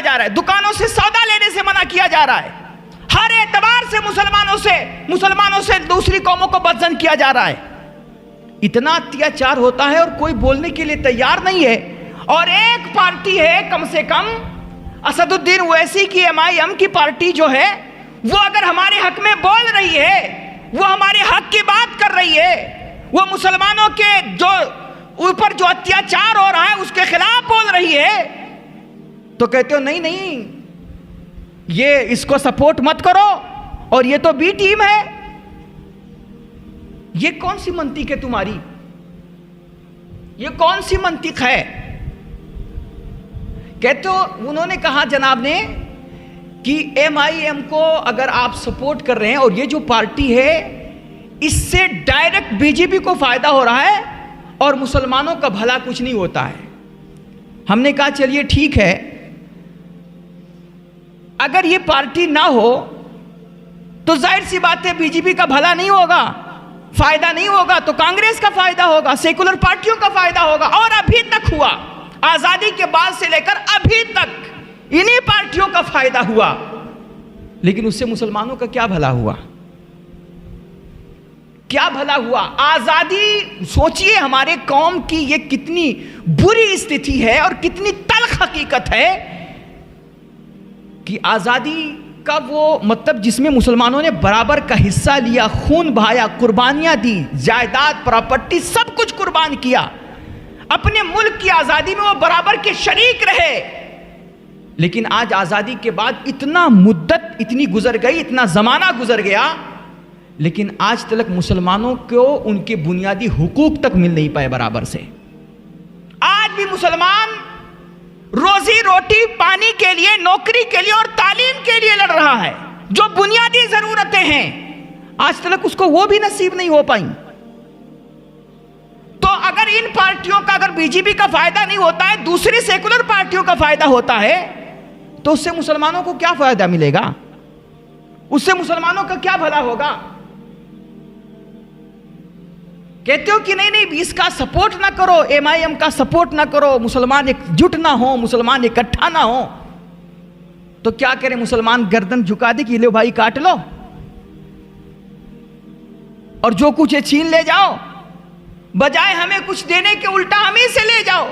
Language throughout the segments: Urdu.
جا رہا ہے, دکانوں سے سودا لینے سے منع کیا جا رہا ہے, ہر اعتبار سے مسلمانوں سے دوسری قوموں کو بدزن کیا جا رہا ہے. اتنا اتیاچار ہوتا ہے اور کوئی بولنے کے لیے تیار نہیں ہے. اور ایک پارٹی ہے کم سے کم اسد الدین اویسی کی MIM کی پارٹی جو ہے, وہ اگر ہمارے حق میں بول رہی ہے, وہ ہمارے حق کی بات کر رہی ہے, وہ مسلمانوں کے جو اوپر جو اتیاچار ہو رہا ہے اس کے خلاف بول رہی ہے, تو کہتے ہو نہیں یہ اس کو سپورٹ مت کرو اور یہ تو بی ٹیم ہے. یہ کون سی منطق ہے تمہاری؟ یہ کون سی منطق ہے؟ کہتے ہو, انہوں نے کہا جناب نے کہ MIM کو اگر آپ سپورٹ کر رہے ہیں اور یہ جو پارٹی ہے اس سے ڈائریکٹ BJP کو فائدہ ہو رہا ہے اور مسلمانوں کا بھلا کچھ نہیں ہوتا ہے. ہم نے کہا چلیے ٹھیک ہے, اگر یہ پارٹی نہ ہو تو ظاہر سی بات ہے BJP کا بھلا نہیں ہوگا, فائدہ نہیں ہوگا, تو کانگریس کا فائدہ ہوگا, سیکولر پارٹیوں کا فائدہ ہوگا. اور ابھی تک ہوا, آزادی کے بعد سے لے کر ابھی تک انہی پارٹیوں کا فائدہ ہوا. لیکن اس سے مسلمانوں کا کیا بھلا ہوا؟ کیا بھلا ہوا؟ آزادی, سوچئے ہمارے قوم کی یہ کتنی بری استھتی ہے اور کتنی تلخ حقیقت ہے کہ آزادی کا وہ مطلب جس میں مسلمانوں نے برابر کا حصہ لیا, خون بہایا, قربانیاں دی, جائیداد, پراپرٹی سب کچھ قربان کیا, اپنے ملک کی آزادی میں وہ برابر کے شریک رہے. لیکن آج آزادی کے بعد اتنا مدت اتنی گزر گئی, اتنا زمانہ گزر گیا, لیکن آج تک مسلمانوں کو ان کے بنیادی حقوق تک مل نہیں پائے برابر سے. آج بھی مسلمان روزی روٹی پانی کے لیے, نوکری کے لیے اور تعلیم کے لیے لڑ رہا ہے. جو بنیادی ضرورتیں ہیں آج تک اس کو وہ بھی نصیب نہیں ہو پائیں. تو اگر ان پارٹیوں کا, اگر BJP کا فائدہ نہیں ہوتا ہے, دوسری سیکولر پارٹیوں کا فائدہ ہوتا ہے, تو اس سے مسلمانوں کو کیا فائدہ ملے گا؟ اس سے مسلمانوں کا کیا بھلا ہوگا؟ کہتے ہو کہ نہیں اس کا سپورٹ نہ کرو, MIM کا سپورٹ نہ کرو, مسلمان ایک جٹ نہ ہو, مسلمان اکٹھا نہ ہو. تو کیا کریں, مسلمان گردن جھکا دے کہ لو بھائی کاٹ لو اور جو کچھ ہے چھین لے جاؤ, بجائے ہمیں کچھ دینے کے الٹا ہمیں سے لے جاؤ,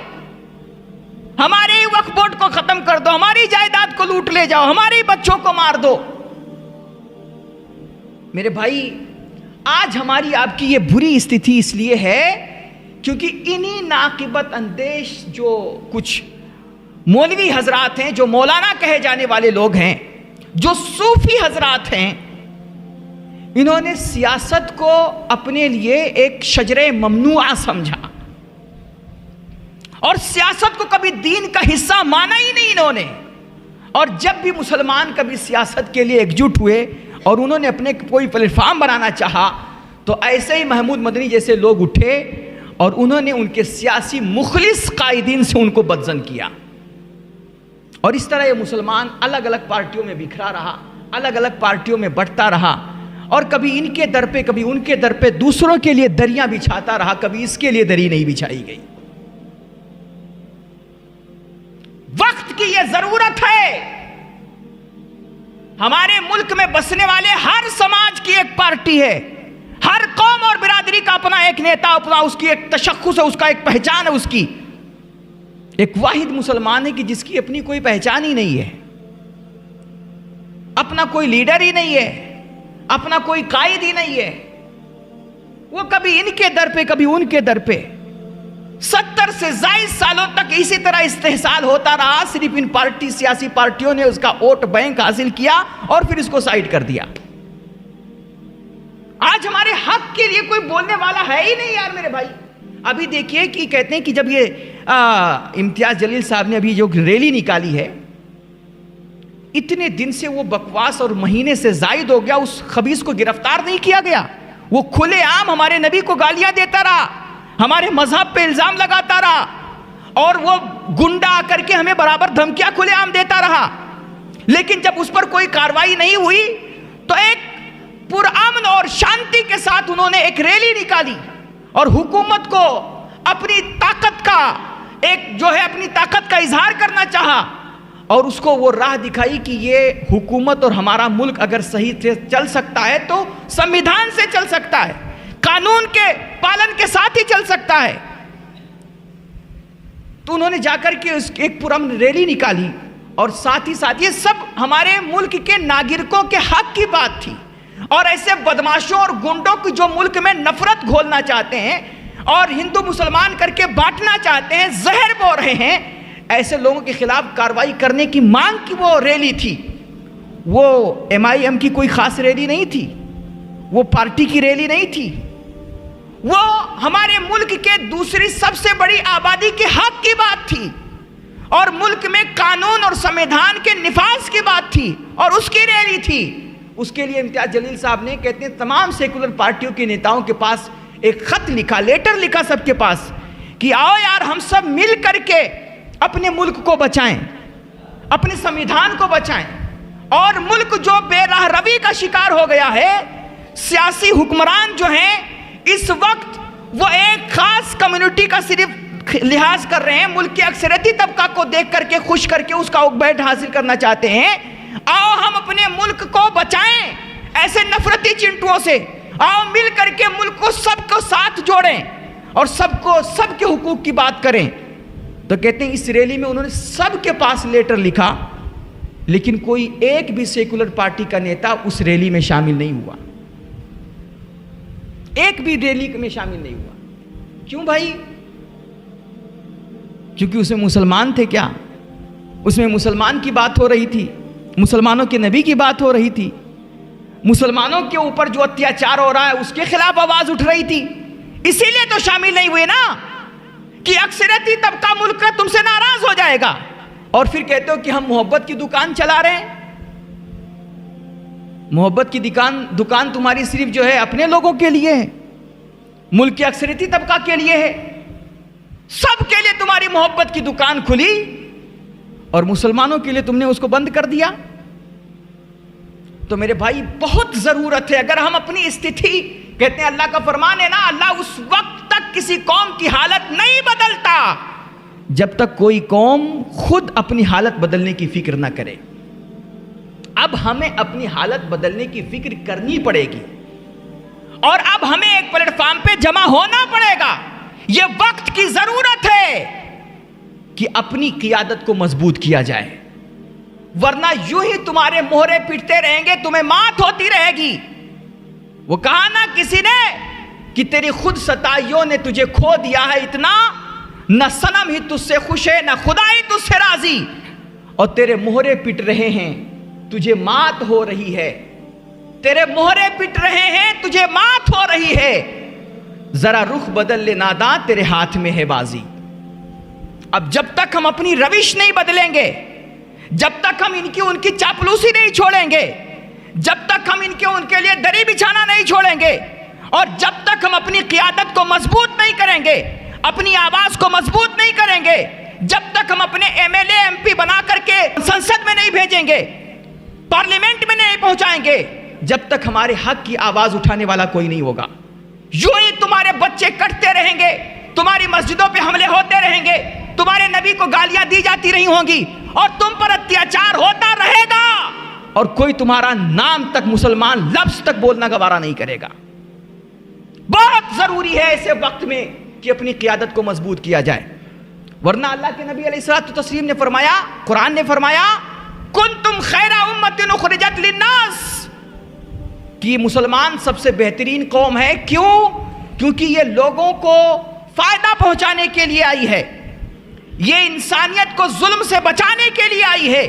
ہمارے وقف بورڈ کو ختم کر دو, ہماری جائیداد کو لوٹ لے جاؤ, ہمارے بچوں کو مار دو. میرے بھائی, آج ہماری آپ کی یہ بری استھتی اس لیے ہے کیونکہ انہی ناقبت اندیش جو کچھ مولوی حضرات ہیں, جو مولانا کہے جانے والے لوگ ہیں, جو صوفی حضرات ہیں, انہوں نے سیاست کو اپنے لیے ایک شجرے ممنوعہ سمجھا اور سیاست کو کبھی دین کا حصہ مانا ہی نہیں انہوں نے. اور جب بھی مسلمان کبھی سیاست کے لیے ایک جٹ ہوئے اور انہوں نے اپنے کوئی پلیٹ فارم بنانا چاہا, تو ایسے ہی محمود مدنی جیسے لوگ اٹھے اور انہوں نے ان کے سیاسی مخلص قائدین سے ان کو بدزن کیا. اور اس طرح یہ مسلمان الگ الگ پارٹیوں میں بکھرا رہا, الگ الگ پارٹیوں میں بٹتا رہا, اور کبھی ان کے در پہ کبھی ان کے در پہ دوسروں کے لیے دریاں بچھاتا رہا, کبھی اس کے لیے دری نہیں بچھائی گئی. وقت کی یہ ضرورت ہے. ہمارے ملک میں بسنے والے ہر سماج کی ایک پارٹی ہے, ہر قوم اور برادری کا اپنا ایک نیتا, اپنا اس کی ایک تشخص ہے, اس کا ایک پہچان ہے, اس کی ایک واحد مسلمان ہے کہ جس کی اپنی کوئی پہچان ہی نہیں ہے, اپنا کوئی لیڈر ہی نہیں ہے, اپنا کوئی قائد ہی نہیں ہے. وہ کبھی ان کے در پہ کبھی ان کے در پہ 70 سے زائد سالوں تک اسی طرح استحصال ہوتا رہا. صرف ان سیاسی پارٹیوں نے اس کا ووٹ بینک حاصل کیا اور پھر اس کو سائڈ کر دیا. آج ہمارے حق کے لیے کوئی بولنے والا ہے ہی نہیں یار میرے بھائی. ابھی دیکھیے کہ کہتے ہیں کہ جب یہ امتیاز جلیل صاحب نے ابھی جو ریلی نکالی ہے, اتنے دن سے وہ بکواس اور مہینے سے زائد ہو گیا, اس خبیث کو گرفتار نہیں کیا گیا. وہ کھلے عام ہمارے نبی کو گالیاں دیتا رہا, ہمارے مذہب پہ الزام لگاتا رہا, اور وہ گنڈا آ کر کے ہمیں برابر دھمکیاں کھلے عام دیتا رہا. لیکن جب اس پر کوئی کاروائی نہیں ہوئی تو ایک پرامن اور شانتی کے ساتھ انہوں نے ایک ریلی نکالی اور حکومت کو اپنی طاقت کا ایک جو ہے اپنی طاقت کا اظہار کرنا چاہا, اور اس کو وہ راہ دکھائی کہ یہ حکومت اور ہمارا ملک اگر صحیح سے چل سکتا ہے تو سنویدھان سے چل سکتا ہے، قانون کے پالن کے ساتھ ہی چل سکتا ہے۔ تو انہوں نے جا کر کے ایک پرامن ریلی نکالی، اور ساتھ ہی ساتھ یہ سب ہمارے ملک کے ناگرکوں کے حق کی بات تھی، اور ایسے بدماشوں اور گنڈوں کو جو ملک میں نفرت گھولنا چاہتے ہیں اور ہندو مسلمان کر کے بانٹنا چاہتے ہیں، زہر بو رہے ہیں، ایسے لوگوں کے خلاف کارروائی کرنے کی مانگ کی وہ ریلی تھی۔ وہ MIM کی کوئی خاص ریلی نہیں تھی، وہ پارٹی کی ریلی نہیں تھی، وہ ہمارے ملک کے دوسری سب سے بڑی آبادی کے حق کی بات تھی، اور ملک میں قانون اور سنویدھان کے نفاذ کی بات تھی، اور اس کی ریلی تھی۔ اس کے لیے امتیاز جلیل صاحب نے کہتے ہیں تمام سیکولر پارٹیوں کے نیتاؤں کے پاس ایک خط لکھا، لیٹر لکھا سب کے پاس کہ آؤ یار ہم سب مل کر کے اپنے ملک کو بچائیں، اپنے سنویدھان کو بچائیں، اور ملک جو بے راہ روی کا شکار ہو گیا ہے، سیاسی حکمران جو ہیں اس وقت وہ ایک خاص کمیونٹی کا صرف لحاظ کر رہے ہیں، ملک کے اکثریتی طبقہ کو دیکھ کر کے خوش کر کے اس کا بیٹ حاصل کرنا چاہتے ہیں۔ آؤ ہم اپنے ملک کو بچائیں ایسے نفرتی چنٹوؤں سے، آؤ مل کر کے ملک کو سب کو ساتھ جوڑیں اور سب کے حقوق کی بات کریں۔ تو کہتے ہیں اس ریلی میں انہوں نے سب کے پاس لیٹر لکھا، لیکن کوئی ایک بھی سیکولر پارٹی کا نیتا اس ریلی میں شامل نہیں ہوا، ایک بھی ریلی میں شامل نہیں ہوا۔ کیوں بھائی؟ کیونکہ اس میں مسلمان تھے کیا؟ اس میں مسلمان کی بات ہو رہی تھی، مسلمانوں کے نبی کی بات ہو رہی تھی، مسلمانوں کے اوپر جو اتیاچار ہو رہا ہے اس کے خلاف آواز اٹھ رہی تھی، اسی لیے تو شامل نہیں ہوئے نا کہ اکثریتی طبقہ ملک کا تم سے ناراض ہو جائے گا، اور پھر کہتے ہو کہ ہم محبت کی دکان چلا رہے ہیں۔ محبت کی دکان تمہاری صرف جو ہے اپنے لوگوں کے لیے ہے، ملک کے اکثریتی طبقہ کے لیے ہے، سب کے لیے تمہاری محبت کی دکان کھلی اور مسلمانوں کے لیے تم نے اس کو بند کر دیا۔ تو میرے بھائی بہت ضرورت ہے، اگر ہم اپنی استھتی، کہتے ہیں اللہ کا فرمان ہے نا، اللہ اس وقت تک کسی قوم کی حالت نہیں بدلتا جب تک کوئی قوم خود اپنی حالت بدلنے کی فکر نہ کرے۔ اب ہمیں اپنی حالت بدلنے کی فکر کرنی پڑے گی، اور اب ہمیں ایک پلیٹ فارم پہ جمع ہونا پڑے گا۔ یہ وقت کی ضرورت ہے کہ اپنی قیادت کو مضبوط کیا جائے، ورنہ یوں ہی تمہارے مہرے پٹتے رہیں گے، تمہیں مات ہوتی رہے گی۔ وہ کہا نا کسی نے کہ تیری خود ستائیوں نے تجھے کھو دیا ہے اتنا، نہ صنم ہی تجھ سے خوش ہے نہ خدا ہی تجھ سے راضی، اور تیرے مہرے پٹ رہے ہیں تجھے مات ہو رہی ہے، تیرے مہرے پٹ رہے ہیں تجھے مات ہو رہی ہے، ذرا رخ بدل لے ناداں تیرے ہاتھ میں ہے بازی۔ اب جب تک ہم اپنی روش نہیں بدلیں گے، جب تک ہم ان کی چاپلوسی نہیں چھوڑیں گے، جب تک ہم ان کے لیے دری بچھانا نہیں چھوڑیں گے، اور جب تک ہم اپنی قیادت کو مضبوط نہیں کریں گے، اپنی آواز کو مضبوط نہیں کریں گے، جب تک ہم اپنے MLA MP بنا کر کے سنسد میں نہیں بھیجیں گے، پارلیمنٹ میں نہیں پہنچائیں گے، جب تک ہمارے حق کی آواز اٹھانے والا کوئی نہیں ہوگا، یوں ہی تمہارے بچے کٹتے رہیں گے، تمہاری مسجدوں پہ حملے ہوتے رہیں گے، تمہارے نبی کو گالیاں دی جاتی رہی ہوں گی، اور تم پر اتیاچار ہوتا رہے گا، اور کوئی تمہارا نام تک مسلمان لفظ تک بولنا گوارا نہیں کرے گا۔ بہت ضروری ہے ایسے وقت میں کہ اپنی قیادت کو مضبوط کیا جائے، ورنہ اللہ کے نبی علیہ الصلوۃ والتسلیم نے فرمایا، قرآن نے فرمایا، کنتم خیر امۃ اخرجت للناس، کہ مسلمان سب سے بہترین قوم ہے۔ کیوں؟ کیونکہ یہ لوگوں کو فائدہ پہنچانے کے لیے آئی ہے، یہ انسانیت کو ظلم سے بچانے کے لیے آئی ہے،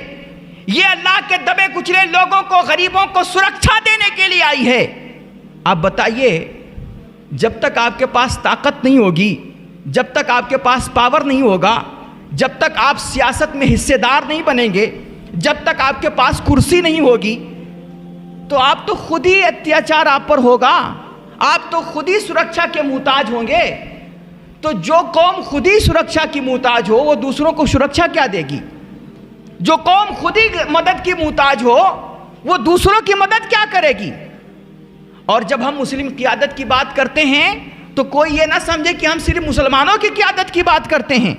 یہ اللہ کے دبے کچلے لوگوں کو، غریبوں کو سرکشا دینے کے لیے آئی ہے۔ آپ بتائیے، جب تک آپ کے پاس طاقت نہیں ہوگی، جب تک آپ کے پاس پاور نہیں ہوگا، جب تک آپ سیاست میں حصے دار نہیں بنیں گے، جب تک آپ کے پاس کرسی نہیں ہوگی، تو آپ تو خود ہی اتیاچار آپ پر ہوگا، آپ تو خود ہی سرکشا کے محتاج ہوں گے۔ تو جو قوم خود ہی سرکشا کی محتاج ہو وہ دوسروں کو سرکشا کیا دے گی؟ جو قوم خود ہی مدد کی محتاج ہو وہ دوسروں کی مدد کیا کرے گی؟ اور جب ہم مسلم قیادت کی بات کرتے ہیں تو کوئی یہ نہ سمجھے کہ ہم صرف مسلمانوں کی قیادت کی بات کرتے ہیں،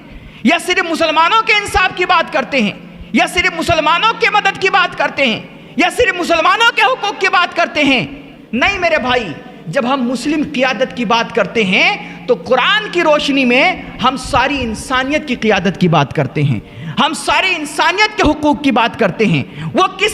یا صرف مسلمانوں کے انصاف کی بات کرتے ہیں، یا صرف مسلمانوں کی مدد کی بات کرتے ہیں یا صرف مسلمانوں کے حقوق کی بات کرتے ہیں؟ نہیں میرے بھائی، جب ہم مسلم قیادت کی بات کرتے ہیں تو قرآن کی روشنی میں ہم ساری انسانیت کی قیادت کی بات کرتے ہیں، ہم ساری انسانیت کے حقوق کی بات کرتے ہیں۔ وہ کس